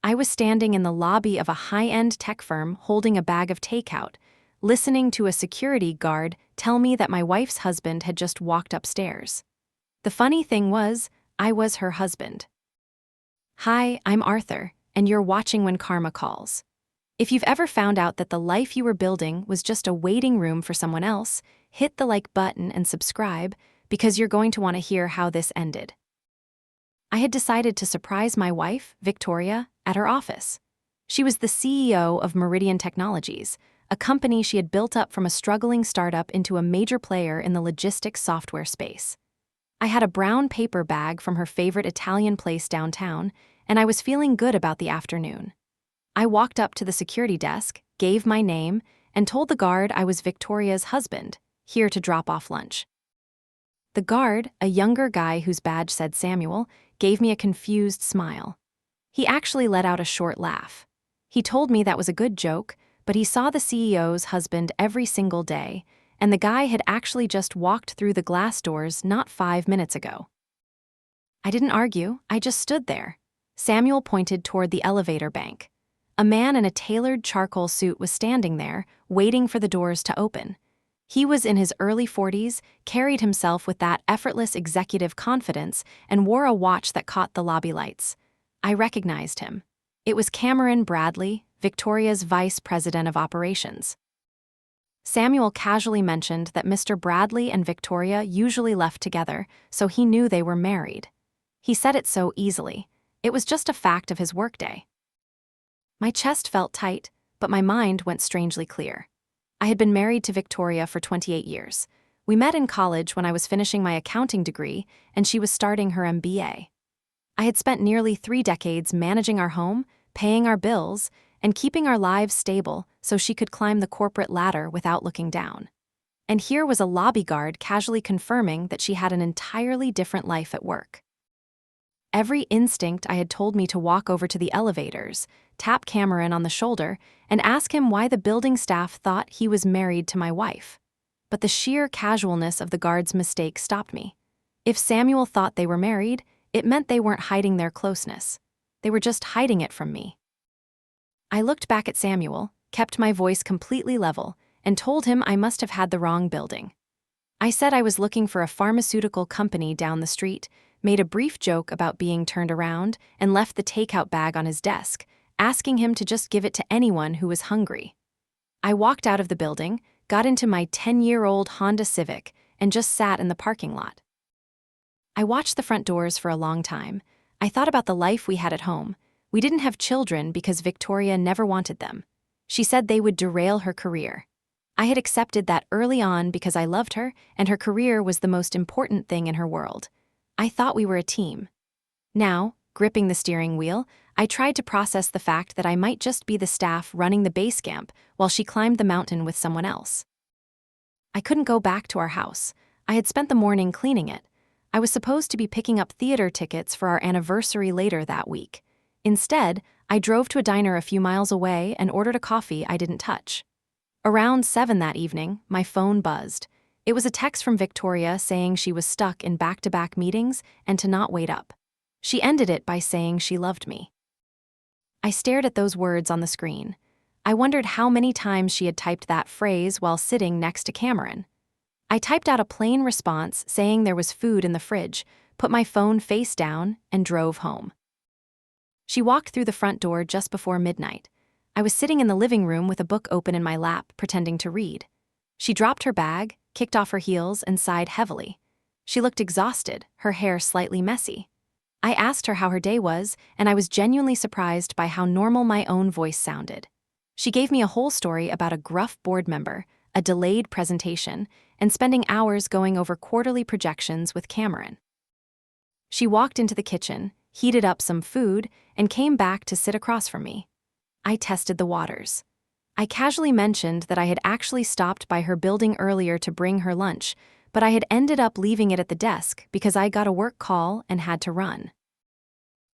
I was standing in the lobby of a high-end tech firm holding a bag of takeout, listening to a security guard tell me that my wife's husband had just walked upstairs. The funny thing was, I was her husband. Hi, I'm Arthur, and you're watching When Karma Calls. If you've ever found out that the life you were building was just a waiting room for someone else, hit the like button and subscribe, because you're going to want to hear how this ended. I had decided to surprise my wife, Victoria, at her office. She was the CEO of Meridian Technologies, a company she had built up from a struggling startup into a major player in the logistics software space. I had a brown paper bag from her favorite Italian place downtown, and I was feeling good about the afternoon. I walked up to the security desk, gave my name, and told the guard I was Victoria's husband, here to drop off lunch. The guard, a younger guy whose badge said Samuel, gave me a confused smile. He actually let out a short laugh. He told me that was a good joke, but he saw the CEO's husband every single day, and the guy had actually just walked through the glass doors not 5 minutes ago. I didn't argue, I just stood there. Samuel pointed toward the elevator bank. A man in a tailored charcoal suit was standing there, waiting for the doors to open. He was in his early 40s, carried himself with that effortless executive confidence, and wore a watch that caught the lobby lights. I recognized him. It was Cameron Bradley, Victoria's Vice President of Operations. Samuel casually mentioned that Mr. Bradley and Victoria usually left together, so he knew they were married. He said it so easily. It was just a fact of his workday. My chest felt tight, but my mind went strangely clear. I had been married to Victoria for 28 years. We met in college when I was finishing my accounting degree, and she was starting her MBA. I had spent nearly 3 decades managing our home, paying our bills, and keeping our lives stable so she could climb the corporate ladder without looking down. And here was a lobby guard casually confirming that she had an entirely different life at work. Every instinct I had told me to walk over to the elevators, tap Cameron on the shoulder, and ask him why the building staff thought he was married to my wife. But the sheer casualness of the guard's mistake stopped me. If Samuel thought they were married, it meant they weren't hiding their closeness. They were just hiding it from me. I looked back at Samuel, kept my voice completely level, and told him I must have had the wrong building. I said I was looking for a pharmaceutical company down the street, made a brief joke about being turned around, and left the takeout bag on his desk, asking him to just give it to anyone who was hungry. I walked out of the building, got into my 10-year-old Honda Civic, and just sat in the parking lot. I watched the front doors for a long time. I thought about the life we had at home. We didn't have children because Victoria never wanted them. She said they would derail her career. I had accepted that early on because I loved her, and her career was the most important thing in her world. I thought we were a team. Now, gripping the steering wheel, I tried to process the fact that I might just be the staff running the base camp while she climbed the mountain with someone else. I couldn't go back to our house. I had spent the morning cleaning it. I was supposed to be picking up theater tickets for our anniversary later that week. Instead, I drove to a diner a few miles away and ordered a coffee I didn't touch. Around 7 that evening, my phone buzzed. It was a text from Victoria saying she was stuck in back-to-back meetings and to not wait up. She ended it by saying she loved me. I stared at those words on the screen. I wondered how many times she had typed that phrase while sitting next to Cameron. I typed out a plain response saying there was food in the fridge, put my phone face down, and drove home. She walked through the front door just before midnight. I was sitting in the living room with a book open in my lap, pretending to read. She dropped her bag, kicked off her heels, and sighed heavily. She looked exhausted, her hair slightly messy. I asked her how her day was, and I was genuinely surprised by how normal my own voice sounded. She gave me a whole story about a gruff board member, a delayed presentation, and spending hours going over quarterly projections with Cameron. She walked into the kitchen, heated up some food, and came back to sit across from me. I tested the waters. I casually mentioned that I had actually stopped by her building earlier to bring her lunch, but I had ended up leaving it at the desk because I got a work call and had to run.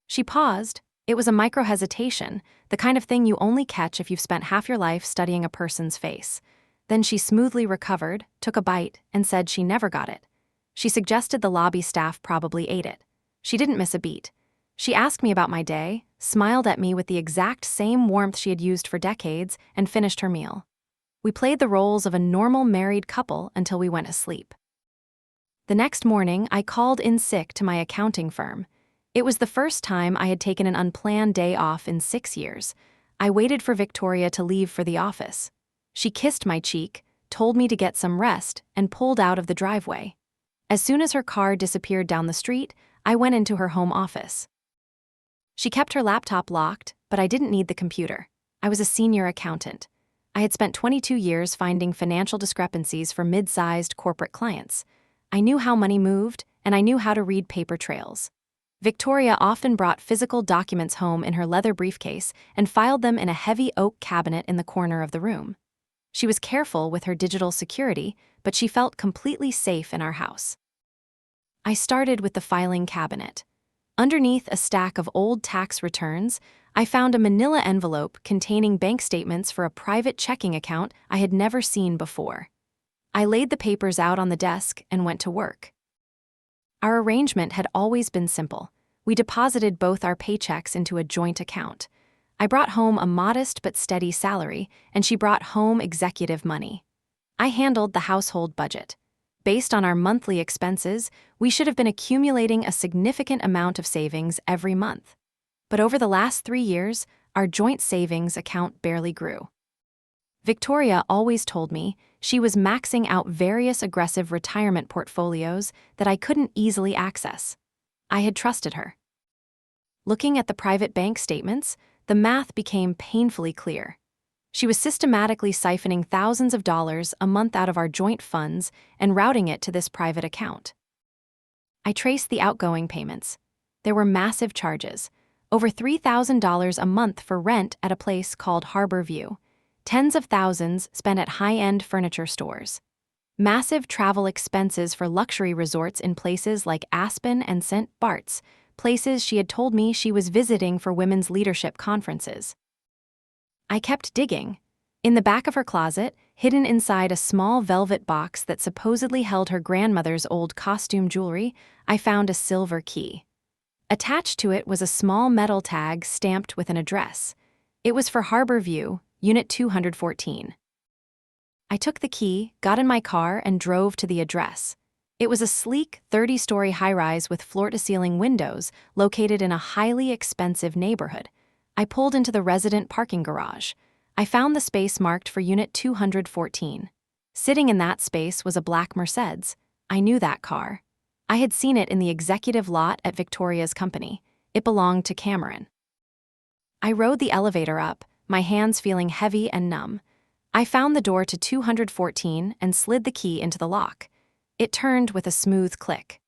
She paused. It was a micro-hesitation, the kind of thing you only catch if you've spent half your life studying a person's face. Then she smoothly recovered, took a bite, and said she never got it. She suggested the lobby staff probably ate it. She didn't miss a beat. She asked me about my day, smiled at me with the exact same warmth she had used for decades, and finished her meal. We played the roles of a normal married couple until we went to sleep. The next morning, I called in sick to my accounting firm. It was the first time I had taken an unplanned day off in 6 years. I waited for Victoria to leave for the office. She kissed my cheek, told me to get some rest, and pulled out of the driveway. As soon as her car disappeared down the street, I went into her home office. She kept her laptop locked, but I didn't need the computer. I was a senior accountant. I had spent 22 years finding financial discrepancies for mid-sized corporate clients. I knew how money moved, and I knew how to read paper trails. Victoria often brought physical documents home in her leather briefcase and filed them in a heavy oak cabinet in the corner of the room. She was careful with her digital security, but she felt completely safe in our house. I started with the filing cabinet. Underneath a stack of old tax returns, I found a manila envelope containing bank statements for a private checking account I had never seen before. I laid the papers out on the desk and went to work. Our arrangement had always been simple. We deposited both our paychecks into a joint account. I brought home a modest but steady salary, and she brought home executive money. I handled the household budget. Based on our monthly expenses, we should have been accumulating a significant amount of savings every month. But over the last 3 years, our joint savings account barely grew. Victoria always told me she was maxing out various aggressive retirement portfolios that I couldn't easily access. I had trusted her. Looking at the private bank statements, the math became painfully clear. She was systematically siphoning thousands of dollars a month out of our joint funds and routing it to this private account. I traced the outgoing payments. There were massive charges, over $3,000 a month for rent at a place called Harbor View, tens of thousands spent at high-end furniture stores, massive travel expenses for luxury resorts in places like Aspen and St. Bart's, places she had told me she was visiting for women's leadership conferences. I kept digging. In the back of her closet, hidden inside a small velvet box that supposedly held her grandmother's old costume jewelry, I found a silver key. Attached to it was a small metal tag stamped with an address. It was for Harbor View, Unit 214. I took the key, got in my car, and drove to the address. It was a sleek, 30-story high-rise with floor-to-ceiling windows located in a highly expensive neighborhood. I pulled into the resident parking garage. I found the space marked for Unit 214. Sitting in that space was a black Mercedes. I knew that car. I had seen it in the executive lot at Victoria's company. It belonged to Cameron. I rode the elevator up, my hands feeling heavy and numb. I found the door to 214 and slid the key into the lock. It turned with a smooth click.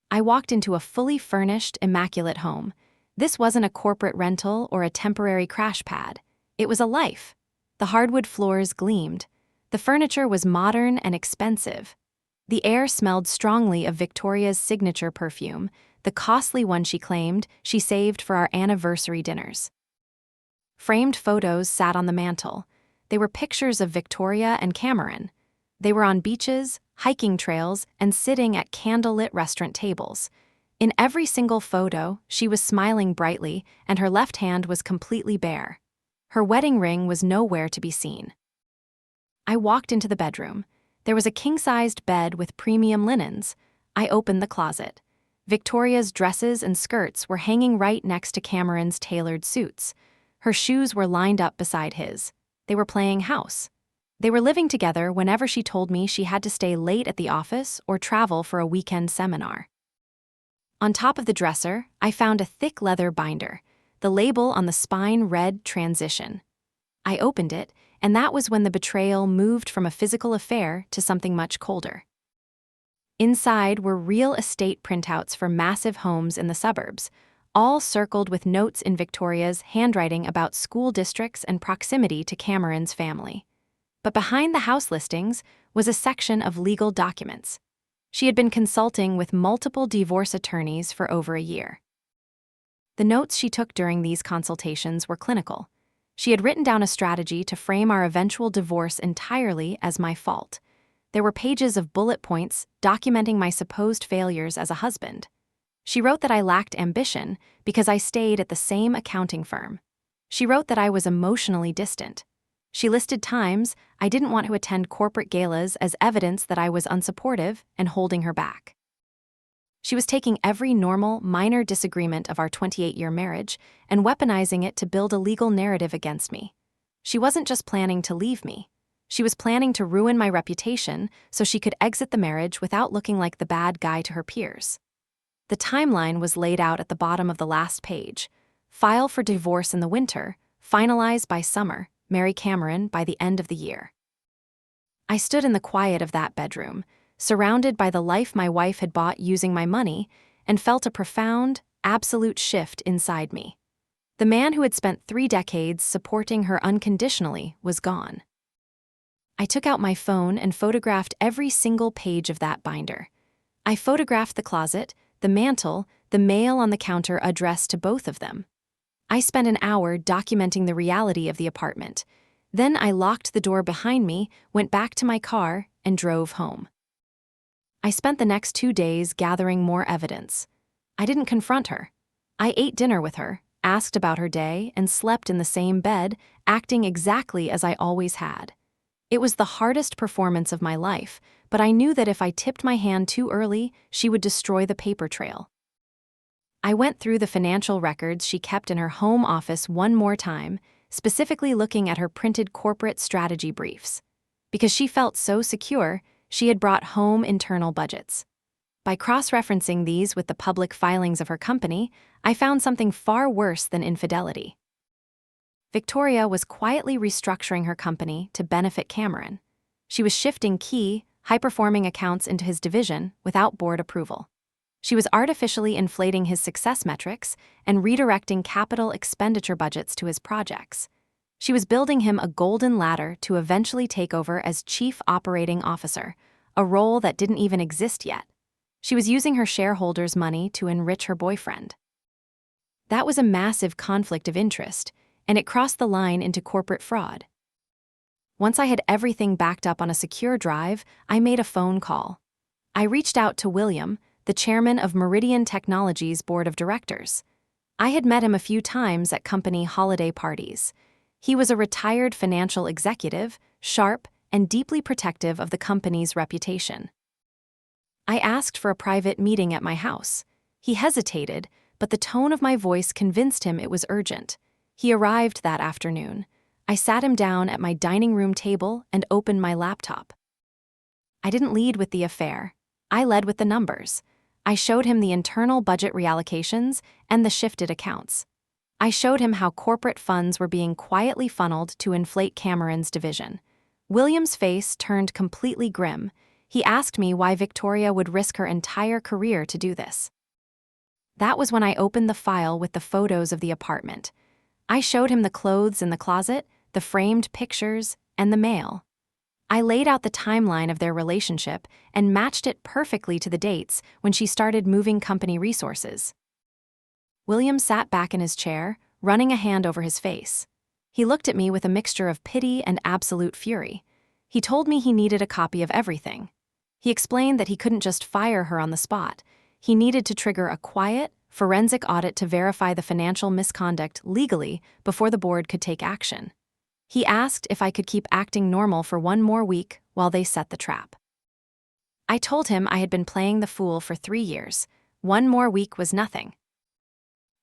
I walked into a fully furnished, immaculate home. This wasn't a corporate rental or a temporary crash pad. It was a life. The hardwood floors gleamed. The furniture was modern and expensive. The air smelled strongly of Victoria's signature perfume, the costly one she claimed she saved for our anniversary dinners. Framed photos sat on the mantel. They were pictures of Victoria and Cameron. They were on beaches, hiking trails, and sitting at candlelit restaurant tables. In every single photo, she was smiling brightly, and her left hand was completely bare. Her wedding ring was nowhere to be seen. I walked into the bedroom. There was a king-sized bed with premium linens. I opened the closet. Victoria's dresses and skirts were hanging right next to Cameron's tailored suits. Her shoes were lined up beside his. They were playing house. They were living together whenever she told me she had to stay late at the office or travel for a weekend seminar. On top of the dresser, I found a thick leather binder. The label on the spine read Transition. I opened it, and that was when the betrayal moved from a physical affair to something much colder. Inside were real estate printouts for massive homes in the suburbs, all circled with notes in Victoria's handwriting about school districts and proximity to Cameron's family. But behind the house listings was a section of legal documents. She had been consulting with multiple divorce attorneys for over a year. The notes she took during these consultations were clinical. She had written down a strategy to frame our eventual divorce entirely as my fault. There were pages of bullet points documenting my supposed failures as a husband. She wrote that I lacked ambition because I stayed at the same accounting firm. She wrote that I was emotionally distant. She listed times I didn't want to attend corporate galas as evidence that I was unsupportive and holding her back. She was taking every normal, minor disagreement of our 28-year marriage and weaponizing it to build a legal narrative against me. She wasn't just planning to leave me. She was planning to ruin my reputation so she could exit the marriage without looking like the bad guy to her peers. The timeline was laid out at the bottom of the last page. File for divorce in the winter, finalize by summer, marry Cameron by the end of the year. I stood in the quiet of that bedroom, surrounded by the life my wife had bought using my money, and felt a profound, absolute shift inside me. The man who had spent 3 decades supporting her unconditionally was gone. I took out my phone and photographed every single page of that binder. I photographed the closet, the mantle, the mail on the counter addressed to both of them. I spent an hour documenting the reality of the apartment. Then I locked the door behind me, went back to my car, and drove home. I spent the next 2 days gathering more evidence. I didn't confront her. I ate dinner with her, asked about her day, and slept in the same bed, acting exactly as I always had. It was the hardest performance of my life, but I knew that if I tipped my hand too early, she would destroy the paper trail. I went through the financial records she kept in her home office one more time, specifically looking at her printed corporate strategy briefs. Because she felt so secure, she had brought home internal budgets. By cross-referencing these with the public filings of her company, I found something far worse than infidelity. Victoria was quietly restructuring her company to benefit Cameron. She was shifting key, high-performing accounts into his division without board approval. She was artificially inflating his success metrics and redirecting capital expenditure budgets to his projects. She was building him a golden ladder to eventually take over as Chief Operating Officer, a role that didn't even exist yet. She was using her shareholders' money to enrich her boyfriend. That was a massive conflict of interest, and it crossed the line into corporate fraud. Once I had everything backed up on a secure drive, I made a phone call. I reached out to William, the chairman of Meridian Technologies' board of directors. I had met him a few times at company holiday parties. He was a retired financial executive, sharp, and deeply protective of the company's reputation. I asked for a private meeting at my house. He hesitated, but the tone of my voice convinced him it was urgent. He arrived that afternoon. I sat him down at my dining room table and opened my laptop. I didn't lead with the affair. I led with the numbers. I showed him the internal budget reallocations and the shifted accounts. I showed him how corporate funds were being quietly funneled to inflate Cameron's division. William's face turned completely grim. He asked me why Victoria would risk her entire career to do this. That was when I opened the file with the photos of the apartment. I showed him the clothes in the closet, the framed pictures, and the mail. I laid out the timeline of their relationship and matched it perfectly to the dates when she started moving company resources. William sat back in his chair, running a hand over his face. He looked at me with a mixture of pity and absolute fury. He told me he needed a copy of everything. He explained that he couldn't just fire her on the spot. He needed to trigger a quiet, forensic audit to verify the financial misconduct legally before the board could take action. He asked if I could keep acting normal for one more week while they set the trap. I told him I had been playing the fool for 3 years. One more week was nothing.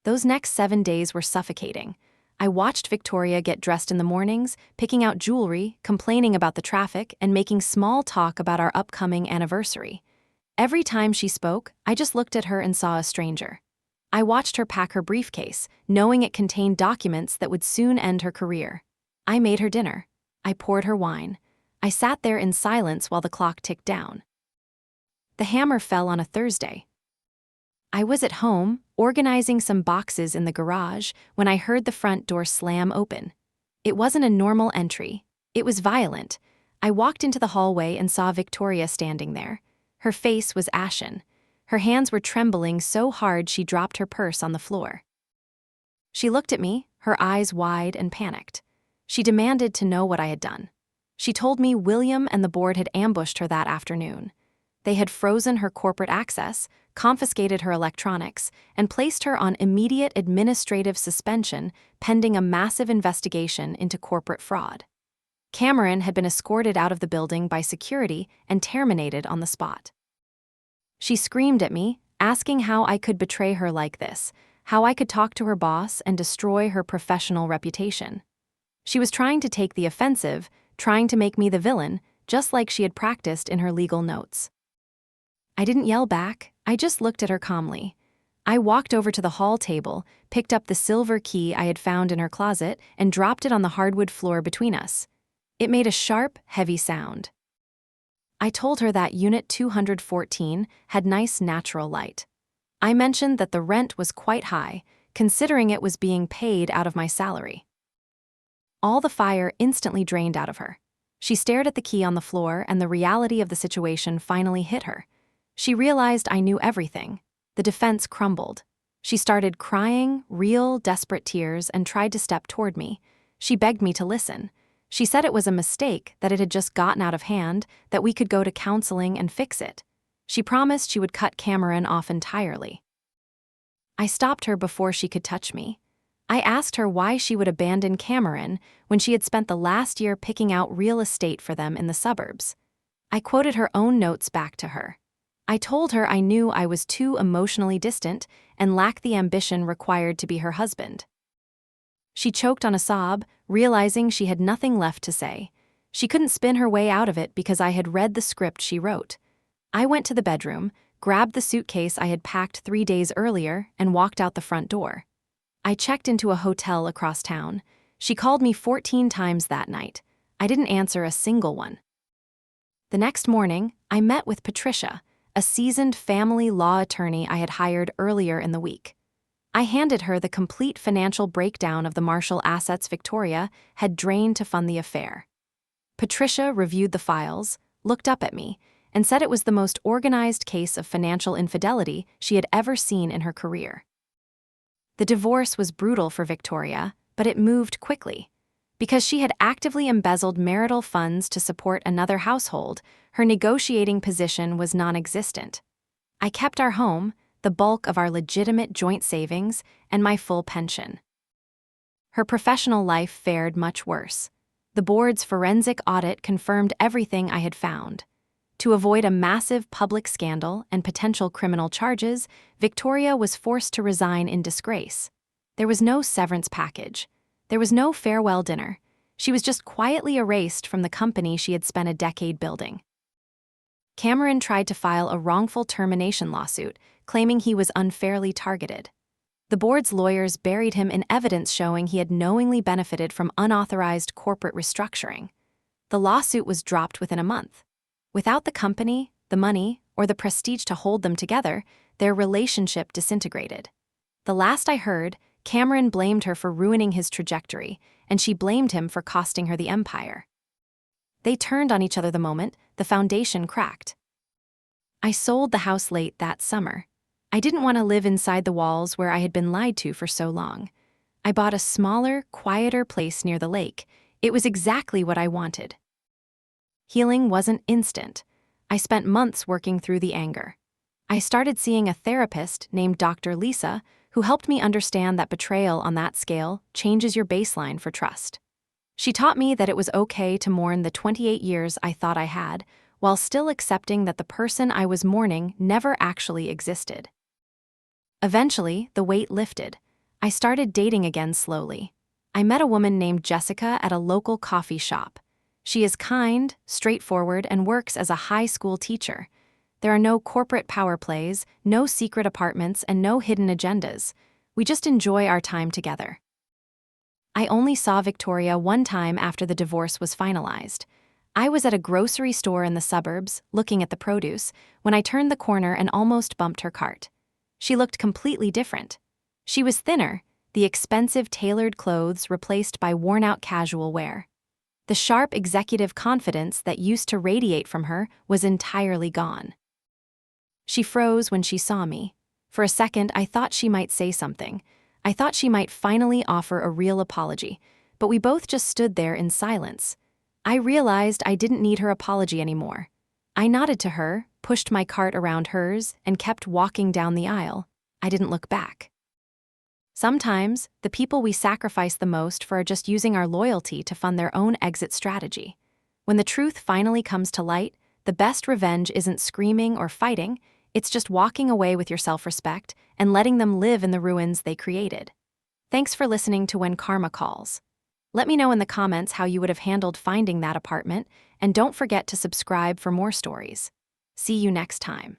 Those next 7 days were suffocating. I watched Victoria get dressed in the mornings, picking out jewelry, complaining about the traffic, and making small talk about our upcoming anniversary. Every time she spoke, I just looked at her and saw a stranger. I watched her pack her briefcase, knowing it contained documents that would soon end her career. I made her dinner. I poured her wine. I sat there in silence while the clock ticked down. The hammer fell on a Thursday. I was at home, organizing some boxes in the garage, when I heard the front door slam open. It wasn't a normal entry. It was violent. I walked into the hallway and saw Victoria standing there. Her face was ashen. Her hands were trembling so hard she dropped her purse on the floor. She looked at me, her eyes wide and panicked. She demanded to know what I had done. She told me William and the board had ambushed her that afternoon. They had frozen her corporate access, confiscated her electronics, and placed her on immediate administrative suspension pending a massive investigation into corporate fraud. Cameron had been escorted out of the building by security and terminated on the spot. She screamed at me, asking how I could betray her like this, how I could talk to her boss and destroy her professional reputation. She was trying to take the offensive, trying to make me the villain, just like she had practiced in her legal notes. I didn't yell back, I just looked at her calmly. I walked over to the hall table, picked up the silver key I had found in her closet, and dropped it on the hardwood floor between us. It made a sharp, heavy sound. I told her that Unit 214 had nice natural light. I mentioned that the rent was quite high, considering it was being paid out of my salary. All the fire instantly drained out of her. She stared at the key on the floor, and the reality of the situation finally hit her. She realized I knew everything. The defense crumbled. She started crying, real, desperate tears, and tried to step toward me. She begged me to listen. She said it was a mistake, that it had just gotten out of hand, that we could go to counseling and fix it. She promised she would cut Cameron off entirely. I stopped her before she could touch me. I asked her why she would abandon Cameron when she had spent the last year picking out real estate for them in the suburbs. I quoted her own notes back to her. I told her I knew I was too emotionally distant and lacked the ambition required to be her husband. She choked on a sob, realizing she had nothing left to say. She couldn't spin her way out of it because I had read the script she wrote. I went to the bedroom, grabbed the suitcase I had packed 3 days earlier, and walked out the front door. I checked into a hotel across town. She called me 14 times that night. I didn't answer a single one. The next morning, I met with Patricia, a seasoned family law attorney I had hired earlier in the week. I handed her the complete financial breakdown of the Marshall assets Victoria had drained to fund the affair. Patricia reviewed the files, looked up at me, and said it was the most organized case of financial infidelity she had ever seen in her career. The divorce was brutal for Victoria, but it moved quickly. Because she had actively embezzled marital funds to support another household, her negotiating position was non-existent. I kept our home, the bulk of our legitimate joint savings, and my full pension. Her professional life fared much worse. The board's forensic audit confirmed everything I had found. To avoid a massive public scandal and potential criminal charges, Victoria was forced to resign in disgrace. There was no severance package. There was no farewell dinner. She was just quietly erased from the company she had spent a decade building. Cameron tried to file a wrongful termination lawsuit, claiming he was unfairly targeted. The board's lawyers buried him in evidence showing he had knowingly benefited from unauthorized corporate restructuring. The lawsuit was dropped within a month. Without the company, the money, or the prestige to hold them together, their relationship disintegrated. The last I heard, Cameron blamed her for ruining his trajectory, and she blamed him for costing her the empire. They turned on each other the moment the foundation cracked. I sold the house late that summer. I didn't want to live inside the walls where I had been lied to for so long. I bought a smaller, quieter place near the lake. It was exactly what I wanted. Healing wasn't instant. I spent months working through the anger. I started seeing a therapist named Dr. Lisa, who helped me understand that betrayal on that scale changes your baseline for trust. She taught me that it was okay to mourn the 28 years I thought I had, while still accepting that the person I was mourning never actually existed. Eventually, the weight lifted. I started dating again slowly. I met a woman named Jessica at a local coffee shop. She is kind, straightforward, and works as a high school teacher. There are no corporate power plays, no secret apartments, and no hidden agendas. We just enjoy our time together. I only saw Victoria one time after the divorce was finalized. I was at a grocery store in the suburbs, looking at the produce, when I turned the corner and almost bumped her cart. She looked completely different. She was thinner, the expensive tailored clothes replaced by worn-out casual wear. The sharp executive confidence that used to radiate from her was entirely gone. She froze when she saw me. For a second, I thought she might say something. I thought she might finally offer a real apology, but we both just stood there in silence. I realized I didn't need her apology anymore. I nodded to her, pushed my cart around hers, and kept walking down the aisle. I didn't look back. Sometimes, the people we sacrifice the most for are just using our loyalty to fund their own exit strategy. When the truth finally comes to light, the best revenge isn't screaming or fighting, it's just walking away with your self-respect and letting them live in the ruins they created. Thanks for listening to When Karma Calls. Let me know in the comments how you would have handled finding that apartment, and don't forget to subscribe for more stories. See you next time.